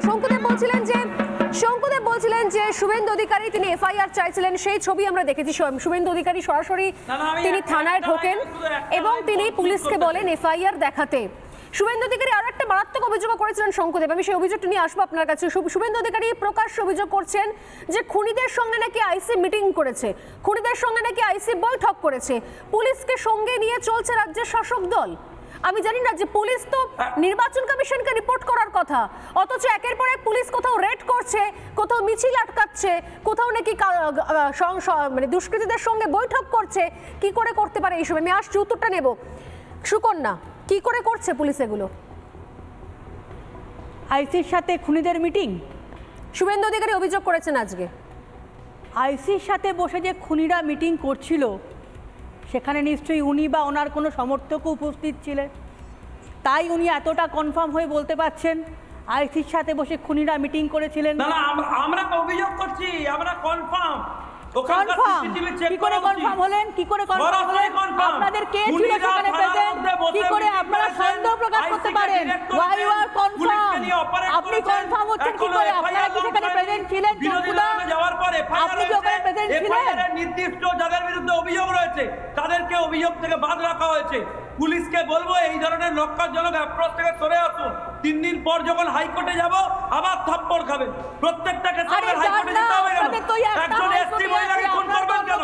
শঙ্কুদেব বলছিলেন যে শুভেন্দু অধিকারী তিনি এফআইআর চাইছিলেন, সেই ছবি আমরা দেখেছি। শুভেন্দু অধিকারী সরাসরি তিনি থানায় ঢোকেন এবং তিনি পুলিশকে বলেন এফআইআর দেখাতে। শুভেন্দু অধিকারী আরো একটা মারাত্মক অভিযোগ করেছিলেন শঙ্কুদেব, আমি সেই অভিযোগটা নিয়ে আসবো আপনার কাছে। শুভেন্দু অধিকারী প্রকাশ্য অভিযোগ করছেন যে খুনিদের সঙ্গে নাকি আইসি মিটিং করেছে, খুনিদের সঙ্গে নাকি আইসি বৈঠক করেছে, পুলিশকে সঙ্গে নিয়ে চলছে রাজ্যের শাসক দল। আমি জানি না যে পুলিশ তো নির্বাচন কমিশনকে রিপোর্ট করার কথা, অথচ একের পর এক পুলিশ কোথাও রেড করছে, কোথাও মিছিল আটকাচ্ছে, কোথাও নাকি মানে দুষ্কৃতীদের সঙ্গে বৈঠক করছে। কি করে করতে পারে এইসব? আমি আসছি, উত্তরটা নেব। সুকন্যা, কি করে করছে পুলিশ এগুলো? আইসির সাথে খুনিদের মিটিং শুভেন্দু অধিকারী অভিযোগ করেছেন আজকে। আইসির সাথে বসে যে খুনিরা মিটিং করছিল সেখানে নিশ্চয়ই উনি বা ওনার কোনো সমর্থকও উপস্থিত ছিলেন, তাই উনি এতটা কনফার্ম হয়ে বলতে পারছেন আইসির সাথে বসে খুনিরা মিটিং করেছিলেন। না না, আমরা অভিযোগ করছি, আমরা কনফার্ম। কি করে কনফার্ম হলেন? কি করে কনফার্ম হলেন? আপনাদের কে ছিল সেখানে প্রেজেন্ট? কি করে আপনারা সন্দেহ প্রকাশ করতে পারেন? why you are confirm? আপনি কনফার্ম হচ্ছেন কি করে? আপনারা কি সেখানে প্রেজেন্ট ছিলেন? যাওয়ার পরে আপনি কি ওখানে প্রেজেন্ট ছিলেন? নির্দিষ্ট যাদের বিরুদ্ধে অভিযোগ রয়েছে তাদেরকে অভিযোগ থেকে বাদ রাখা হয়েছে। পুলিশকে বলবো এই ধরনের লক্ষ্যজনক অ্যাপ্রোচ থেকে সরে আসুন। 3 দিন পর যখন হাইকোর্টে যাব আবার থাপ্পড় খাবেন। প্রত্যেকটা ক্ষেত্রে হাইকোর্টে যেতে হবে কেন? একজন এসপি মহিলাকে খুন করবেন কেন?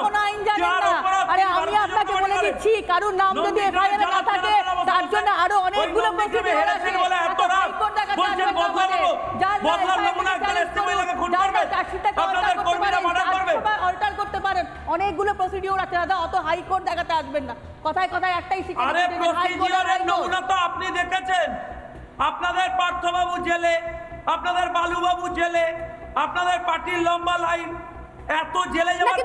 আরে আমি আপনাকে বলে দিচ্ছি, কারণ নাম যদি এফআইআর না থাকে তার জন্য আরো অনেকগুলো প্রসিডিউর আছে। বলছেন বদলার নমুনা একজন এসপি মহিলাকে খুন করবেন, আপনাদের কর্মীরা মার্ডার করবে, অল্টার করতে পারেন, অনেকগুলো প্রসিডিউর আছে। দাদা অত হাইকোর্ট দেখাতে আসবেন না, কথায় কথায় একটাই শিখে। আরে প্রসিডিউরের নমুনা তো আপনি দেখেছেন। আপনাদের পার্থবাবু জেলে, আপনাদের বালুবাবু জেলে, আপনাদের পার্টির লম্বা লাইন, এত জেলে যাওয়ার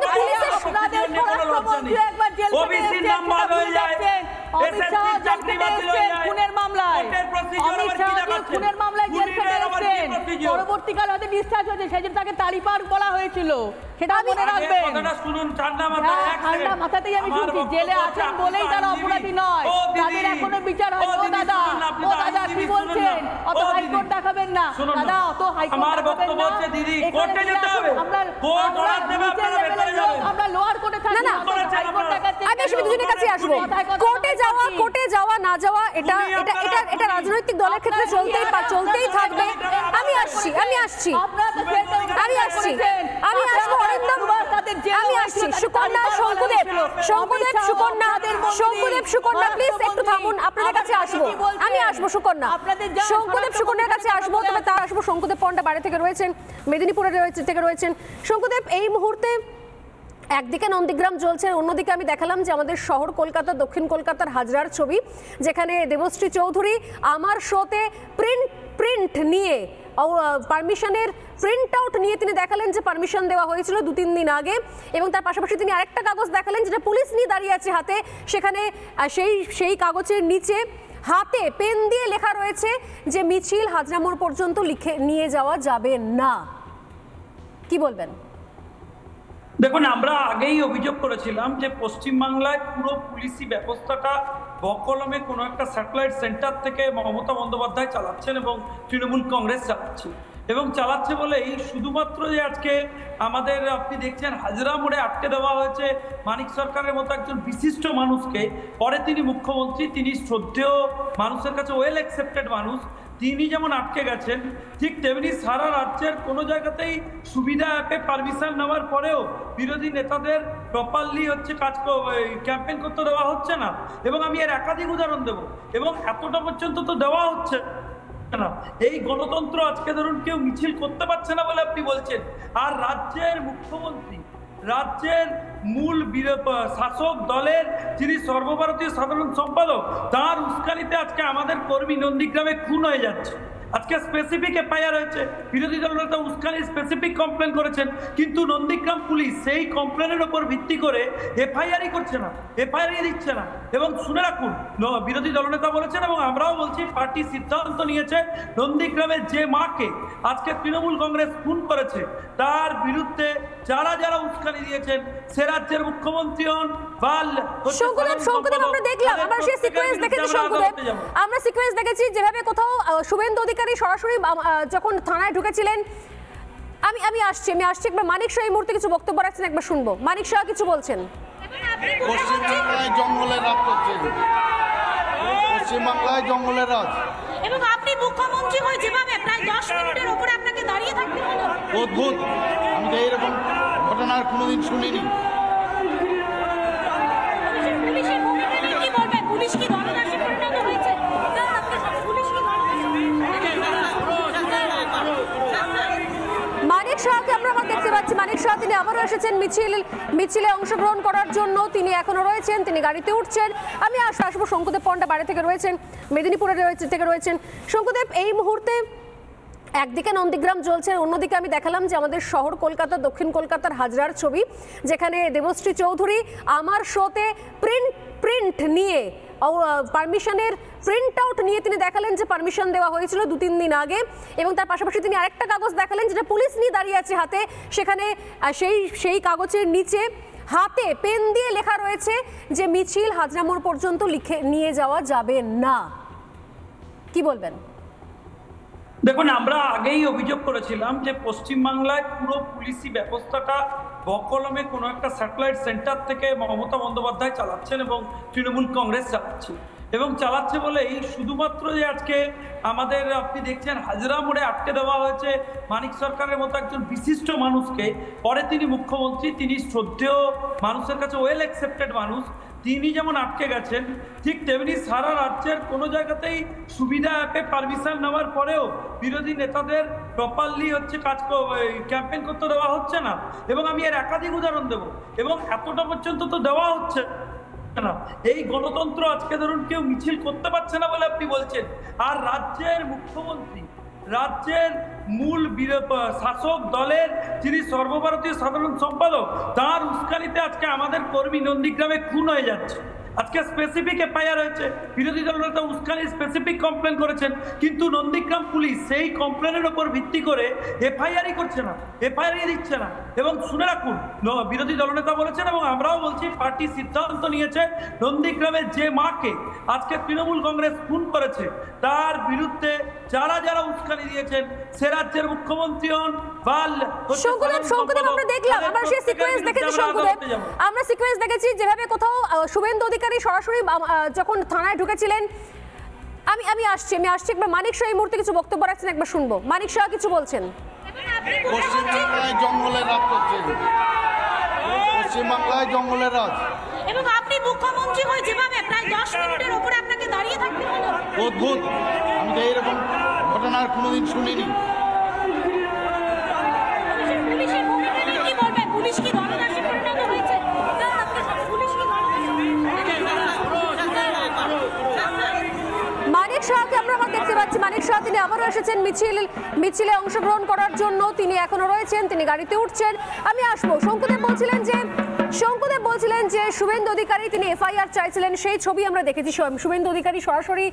ওবিসি নাম্বার হয়ে যায়, এসএসসি চাকরি বাতিল হয়ে যায়, খুনের মামলায় খুনের মামলায় জেল খেটে এসেছেন, পরবর্তীকাল হয়তো ডিসচার্জ হয়েছে, সেই জন্য তাকে তালিপার বলা হয়েছিল, সেটা মনে রাখবেন। কথাটা শুনুন ঠান্ডা মাথায়। ঠান্ডা মাথাতেই আমি শুনছি, জেলে আছেন বলেই তারা অপরাধী নয়, তাদের এখনো বিচার হয়। ও দাদা, ও দাদা কি বলছেন? অত হাইকোর্ট দেখাবেন না দাদা, অত হাইকোর্ট আমার বক্তব্য হচ্ছে দিদি কোর্টে যেতে হবে, কোর্ট অর্ডার দেবে, আপনারা ভেতরে যাবেন। আমরা লোয়ার কোর্টে থাকি না, হাইকোর্ট দেখাতে আগে আমি দুজনের কাছে আসবো। কোর্টে যাওয়া না যাওয়া এটা রাজনৈতিক দলের ক্ষেত্রে চলতেই থাকবে। আমি আসছি সুকন্যা, সুকন্যা প্লিজ একটু থামুন, আপনাদের কাছে আসবো। আমি আসবো সুকন্যা, সুকন্যার কাছে আসবো, তবে তার আসবো শঙ্কুদেব পণ্ডা বাইরে থেকে রয়েছেন, মেদিনীপুরে থেকে রয়েছেন। শঙ্কুদেব, এই মুহূর্তে একদিকে নন্দীগ্রাম জ্বলছে, অন্যদিকে আমি দেখালাম যে আমাদের শহর কলকাতা, দক্ষিণ কলকাতার হাজরার ছবি, যেখানে দেবশ্রী চৌধুরী আমার শোতে প্রিন্ট নিয়ে পারমিশনের প্রিন্ট আউট নিয়ে তিনি দেখালেন যে পারমিশন দেওয়া হয়েছিল 2-3 দিন আগে, এবং তার পাশাপাশি তিনি আরেকটা কাগজ দেখালেন যেটা পুলিশ নিয়ে দাঁড়িয়ে আছে হাতে, সেখানে সেই কাগজের নিচে হাতে পেন দিয়ে লেখা রয়েছে যে মিছিল হাজরা মোড় পর্যন্ত নিয়ে যাওয়া যাবে না। কি বলবেন? দেখুন, আমরা আগেই অভিযোগ করেছিলাম যে পশ্চিমবাংলায় পুরো পুলিশি ব্যবস্থাটা বকলমে কোনো একটা স্যাটেলাইট সেন্টার থেকে মমতা বন্দ্যোপাধ্যায় চালাচ্ছেন এবং তৃণমূল কংগ্রেস চালাচ্ছে, এবং চালাচ্ছে বলেই শুধুমাত্র যে আজকে আমাদের আপনি দেখছেন হাজরা মোড়ে আটকে দেওয়া হয়েছে মানিক সরকারের মতো একজন বিশিষ্ট মানুষকে, পরে তিনি মুখ্যমন্ত্রী, তিনি শ্রদ্ধেয় মানুষের কাছে ওয়েল অ্যাকসেপ্টেড মানুষ, তিনি যেমন আটকে গেছেন, ঠিক তেমনি সারা রাজ্যের কোনো জায়গাতেই সুবিধা অ্যাপে পারমিশন নেওয়ার পরেও বিরোধী নেতাদের প্রপারলি ক্যাম্পেইন করতে দেওয়া হচ্ছে না। এবং আমি এর একাধিক উদাহরণ দেবো, এবং এতটা পর্যন্ত তো দেওয়া হচ্ছে না। এই গণতন্ত্র আজকে ধরুন কেউ মিছিল করতে পারছে না বলে আপনি বলছেন, আর রাজ্যের মুখ্যমন্ত্রী, রাজ্যের মূল শাসক দলের যিনি সর্বভারতীয় সাধারণ সম্পাদক, তার উস্কানিতে আজকে আমাদের কর্মী নন্দীগ্রামে খুন হয়ে যাচ্ছে। আজকে স্পেসিফিক এফআইআর হয়েছে, বিরোধী দলনেতা উস্কানি স্পেসিফিক কমপ্লেন করেছেন, কিন্তু নন্দীগ্রাম পুলিশ সেই কমপ্লেনের উপর ভিত্তি করে এফআইআরই করছে না, এফআইআরই দিচ্ছে না। এবং শুনে রাখুন, বিরোধী দলনেতা বলেছেন এবং আমরাও বলছি, পার্টি সিদ্ধান্ত নিয়েছে নন্দীগ্রামের যে মাকে আজকে তৃণমূল কংগ্রেস খুন করেছে তার বিরুদ্ধে যারা উস্কানি দিয়েছেন, সে রাজ্যের মুখ্যমন্ত্রী হন বা আমরা দেখলাম, আমরা সেই সিকোয়েন্স দেখেছি, আমরা সিকোয়েন্স দেখেছি যেভাবে কোথাও শুভেন্দু অধিকারী সরাসরি যখন থানায় ঢুকেছিলেন, আমি আসছি একবার মানিক শাহ এই মুহূর্তে কিছু বক্তব্য রাখছেন, একবার শুনবো। মানিক শাহ কিছু বলছেন। পশ্চিমবাংলায় জঙ্গলের রাজ করছে, পশ্চিমবাংলায় জঙ্গলের রাজ। এবং আপনি মুখ্যমন্ত্রী হয়ে যেভাবে প্রায় 10 মিনিটের উপরে আপনাকে দাঁড়িয়ে থাকতে হলো, অদ্ভুত। আমি তো এইরকম ঘটনার কোনোদিন শুনিনি। পুলিশের ভূমিকা নিয়ে কি বলবেন? পুলিশ কি দলদাসে পরিণত হয়েছে? পুলিশ কি মানিক শাহকে আমরা দেখতে পাচ্ছি, মানিক শাহ তিনি আবারও এসেছেন মিছিলে অংশগ্রহণ করার জন্য। তিনি এখনো রয়েছেন, তিনি গাড়িতে উঠছেন। আমি আসবো শঙ্কুদেব পণ্ডা বাড়ি থেকে রয়েছেন, মেদিনীপুরে থেকে রয়েছেন। শঙ্কুদেব, এই মুহূর্তে একদিকে নন্দীগ্রাম জ্বলছে, অন্যদিকে আমি দেখালাম যে আমাদের শহর কলকাতা, দক্ষিণ কলকাতার হাজরার ছবি, যেখানে দেবশ্রী চৌধুরী আমার শোতে প্রিন্ট নিয়ে পারমিশনের প্রিন্ট আউট নিয়ে তিনি দেখালেন যে পারমিশন দেওয়া হয়েছিল 2-3 দিন আগে, এবং তার পাশাপাশি তিনি আরেকটা কাগজ দেখালেন যেটা পুলিশ নিয়ে দাঁড়িয়ে আছে হাতে। সেখানে সেই কাগজের নিচে হাতে পেন দিয়ে লেখা রয়েছে যে মিছিল হাজরা মোড় পর্যন্ত নিয়ে যাওয়া যাবে না। কি বলবেন? দেখুন, আমরা আগেই অভিযোগ করেছিলাম যে পশ্চিমবাংলায় পুরো পুলিশি ব্যবস্থাটা বকলমে কোনো একটা স্যাটেলাইট সেন্টার থেকে মমতা বন্দ্যোপাধ্যায় চালাচ্ছেন এবং তৃণমূল কংগ্রেস চালাচ্ছে বলেই শুধুমাত্র যে আজকে আমাদের আপনি দেখছেন হাজরা মোড়ে আটকে দেওয়া হয়েছে মানিক সরকারের মতো একজন বিশিষ্ট মানুষকে। পরে তিনি মুখ্যমন্ত্রী, তিনি শ্রদ্ধেয় মানুষের কাছে ওয়েল অ্যাকসেপ্টেড মানুষ, তিনি যেমন আটকে গেছেন, ঠিক তেমনি সারা রাজ্যের কোনো জায়গাতেই সুবিধা অ্যাপে পারমিশন নেওয়ার পরেও বিরোধী নেতাদের প্রপারলি ক্যাম্পেইন করতে দেওয়া হচ্ছে না। এবং আমি এর একাধিক উদাহরণ দেবো, এবং এতটা পর্যন্ত তো দেওয়া হচ্ছে না। এই গণতন্ত্র আজকে ধরুন কেউ মিছিল করতে পারছে না বলে আপনি বলছেন, আর রাজ্যের মুখ্যমন্ত্রী, রাজ্যের মূল শাসক দলের যিনি সর্বভারতীয় সাধারণ সম্পাদক, তার উস্কানিতে আজকে আমাদের কর্মী নন্দীগ্রামে খুন হয়ে যাচ্ছে। আজকে স্পেসিফিক এফআইআর হয়েছে, বিরোধী দলনেতা উস্কানি স্পেসিফিক কমপ্লেন করেছেন, কিন্তু নন্দীগ্রাম পুলিশ সেই কমপ্লেনের উপর ভিত্তি করে এফআইআরই করছে না, এফআইআরই দিচ্ছে না। এবং শুনে রাখুন, বিরোধী দলনেতা বলেছেন এবং আমরাও বলছি, পার্টি সিদ্ধান্ত নিয়েছে নন্দীগ্রামের যে মাকে আজকে তৃণমূল কংগ্রেস খুন করেছে তার বিরুদ্ধে যারা উস্কানি দিয়েছেন, সে রাজ্যের মুখ্যমন্ত্রী হন বা শঙ্কুদেব, আমরা দেখলাম, আমরা সেই সিকোয়েন্স দেখেছি শঙ্কুদেব, আমরা সিকোয়েন্স দেখেছি যেভাবে কোথাও শুভেন্দু অধিকারী সরাসরি যখন থানায় ঢুকেছিলেন। আমি আসছি একবার মানিক শাহ এই মুহূর্তে কিছু বক্তব্য রাখছেন, একবার শুনবো। মানিক শাহ কিছু বলছেন। পশ্চিমবাংলায় জঙ্গলের রাজ করছে, পশ্চিমবাংলায় জঙ্গলের রাজ। এবং আপনি মুখ্যমন্ত্রী হয়ে যেভাবে প্রায় 10 মিনিটের উপরে আপনাকে দাঁড়িয়ে থাকতে হলো, অদ্ভুত। আমি তো এইরকম ঘটনার কোনোদিন শুনিনি। পুলিশের ভূমিকা নিয়ে কি বলবেন? পুলিশ কি দলদাসে পরিণত হয়েছে? পুলিশ কি মানিক শাহকে আমরা দেখতে পাচ্ছি, মানিক শাহ তিনি আবারও এসেছেন মিছিলে অংশগ্রহণ করার জন্য। তিনি এখনো রয়েছেন, তিনি গাড়িতে উঠছেন। আমি আসবো। শঙ্কুদেব বলছিলেন যে শুভেন্দু অধিকারী তিনি এফআইআর চাইছিলেন, সেই ছবি আমরা দেখেছি। শুভেন্দু অধিকারী সরাসরি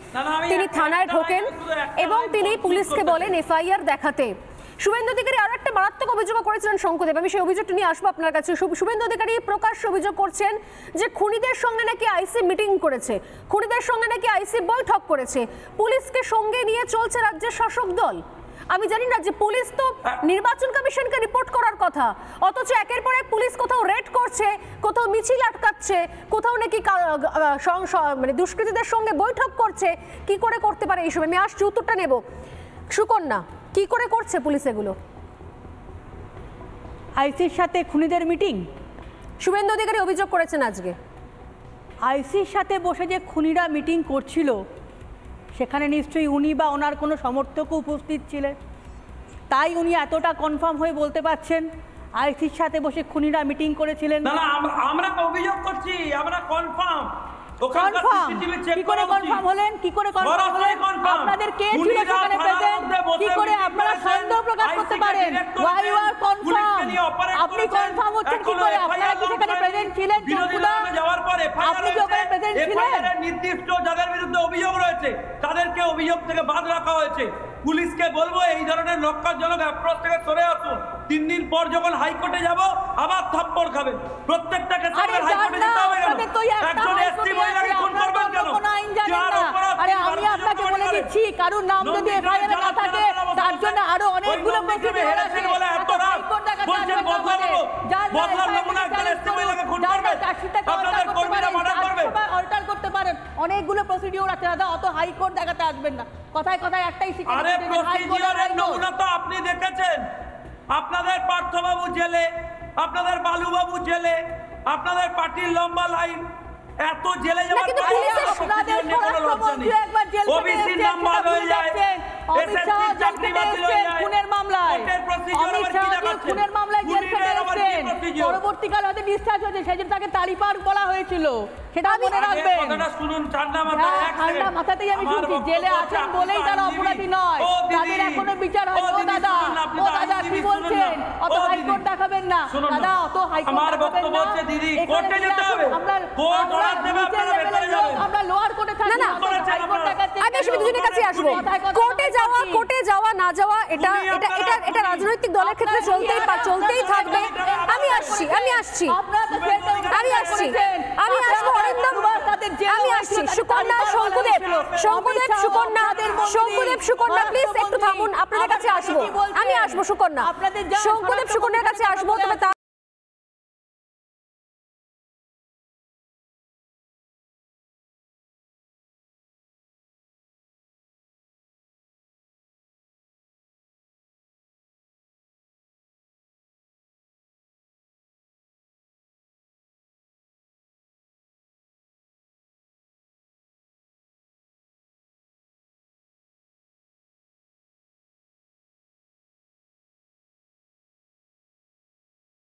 তিনি থানায় ঢোকেন এবং তিনি পুলিশকে বলেন এফআইআর দেখাতে। শুভেন্দু অধিকারী আরো একটা মারাত্মক অভিযোগ করেছিলেন শঙ্কুদেব, আমি সেই অভিযোগটা নিয়ে আসবো আপনার কাছে। শুভেন্দু অধিকারী প্রকাশ্য অভিযোগ করছেন যে খুনিদের সঙ্গে নাকি আইসি মিটিং করেছে, খুনিদের সঙ্গে নাকি আইসি বৈঠক করেছে, পুলিশকে সঙ্গে নিয়ে চলছে রাজ্যের শাসক দল। আমি জানি না যে পুলিশ তো নির্বাচন কমিশনকে রিপোর্ট করার কথা, অথচ একের পর এক পুলিশ কোথাও রেড করছে, কোথাও মিছিল আটকাচ্ছে, কোথাও নাকি মানে দুষ্কৃতীদের সঙ্গে বৈঠক করছে। কি করে করতে পারে এইসব? আমি আসছি, উত্তরটা নেব। সুকন্যা, কি করে করছে পুলিশ এগুলো? আইসির সাথে খুনিদের মিটিং শুভেন্দু অধিকারী অভিযোগ করেছেন আজকে। আইসির সাথে বসে যে খুনিরা মিটিং করছিল সেখানে নিশ্চয়ই উনি বা ওনার কোনো সমর্থকও উপস্থিত ছিলেন, তাই উনি এতটা কনফার্ম হয়ে বলতে পারছেন আইসির সাথে বসে খুনিরা মিটিং করেছিলেন। না, আমরা অভিযোগ করছি, আমরা কনফার্ম। কি করে কনফার্ম হলেন? কি করে কনফার্ম হলেন? আপনাদের কে ছিল সেখানে প্রেজেন্ট? কি করে আপনারা সন্দেহ প্রকাশ করতে পারেন? Why you are confirm? আপনি কনফার্ম হচ্ছেন কি করে? আপনারা কি সেখানে প্রেজেন্ট ছিলেন? যাওয়ার পরে আপনি কি ওখানে প্রেজেন্ট ছিলেন? নির্দিষ্ট যাদের বিরুদ্ধে অভিযোগ রয়েছে তাদেরকে অভিযোগ থেকে বাদ রাখা হয়েছে। পুলিশকে বলবো এই ধরনের লক্ষ্যজনক অ্যাপ্রোচ থেকে সরে আসুন। 3 দিন পর যখন হাইকোর্টে যাব আবার থাপ্পড় খাবেন। প্রত্যেকটা কেসে আরে হাইকোর্টে যান যেতে না, হবে কেন? আপনাদের তো এই একটা একজন হাইকোর্টে এসটি মহিলাকে আছে, খুন আপনারা করবেন কেন? তো কোনো আইন জানেন যার না। অপরাধ আরে তিনি আমি ভারতীয় আপনাকে জনতা বলে পার্টি দিচ্ছি, কারুর নাম যদি নন্দীগ্রামে এফআইআর না জ্বালাতন থাকে চালানো তার জন্য আরো ওই অনেকগুলো নন্দীগ্রামে প্রসিডিউর হেরেছেন আছে। বলে এত রাগ। হাইকোর্ট দেখাতে বলছেন আসবেন না বদলা আমাদের। নেবো। যার বদলার FIR নমুনা একজন চ্যালেঞ্জ এসটি মহিলাকে খুন করুন, করবে। যার চার্জশিটটাকে আপনাদের alter করতে কর্মীরা পারেন, মার্ডার করবে। alter করতে পারেন। অনেকগুলো প্রসিডিউর আছে দাদা, অত হাইকোর্ট দেখাতে আসবেন না। কথায় কথায় একটাই শিখে আরে প্রসিডিওরের নমুনা তো আপনি দেখেছেন। আপনাদের পার্থবাবু জেলে, আপনাদের বালুবাবু জেলে, আপনাদের পার্টির লম্বা লাইন, এত জেলে যাওয়ার কিন্তু পরেও পুলিশের আপনাদের procedure নিয়ে কোনো লজ্জা নেই। স্বরাষ্ট্রমন্ত্রী একবার জেল থেকে OBC এসেছেন, নাম বাদ সেটা হয়ে ভুলে যায়, যাচ্ছেন। অমিত শাহ SSC জেল চাকরি থেকে বাতিল হয়ে এসেছেন যায়। খুনের মামলায়। কোর্টের procedure অমিত আবার কি শাহ দেখাচ্ছেন? খুনের মামলায় জেল থেকে খুনিদের আবার কি এসেছেন। procedure? পরবর্তীকালে হয়তো ডিসচার্জ হয়েছে, সেই জন্য তাকে তালিপার বলা হয়েছিল, সেটা মনে আগে রাখবেন। কথাটা শুনুন ঠান্ডা মাথায়, হ্যাঁ, এক ঠান্ডা সেকেন্ড। মাথাতেই আমি আমার শুনছি, বক্তব্য জেলে হচ্ছে, আছেন আপনি বলেই তো তারা আইনজীবী। অপরাধী নয়, ও দিদি, তাদের এখনো বিচার হয়। ও ও দিদি, দাদা, শুনুন না, আপনি ও তো দাদা কি আইনজীবী, শুনুন বলছেন? না। অত ও দিদি, হাইকোর্ট দেখাবেন না শুনুন না। দাদা, অত হাইকোর্ট আমার দেখাবেন বক্তব্য না। হচ্ছে, দিদি, এখানে কোর্টে যেতে আসুন, হবে। কোর্ট আমরা অর্ডার দেবে, নিচের আপনারা লেভেলের ভেতরে লোক, যাবেন। আমরা লোয়ার কোর্টে থাকি, না, না। হাইকোর্ট দেখাচ্ছেন আগে কেন? আমি দুজনের কাছে আসবো। কথায় কথায় কোর্টে যাওয়া, হাইকোর্ট কোর্টে যাওয়া না যাওয়া এটা উনি এটা আপনারা এটা এটা খুনি। রাজনৈতিক দলের ক্ষেত্রে চলতেই থাকবে। আমি আসছি। আপনারা তো সেটা আমি আসছি। করেছেন। আমি আসবো অরিন্দম। দুবার তাদের জেল আমি হয়েছিল, আসছি। তাদের সুকন্যা, তালিকা শঙ্কুদেব, বলা হয়েছিল। শঙ্কুদেব, অমিত শাহ, সুকন্যা, আপনাদের মন্ত্রী, শঙ্কুদেব, সুকন্যা, প্লিজ একটু থামুন। আপনাদের কাছে আবার আসবো। কি বলছেন? আমি আসবো সুকন্যা। আপনাদের যা শঙ্কুদেব, সুকন্যার কাছে আসবো, তবে তার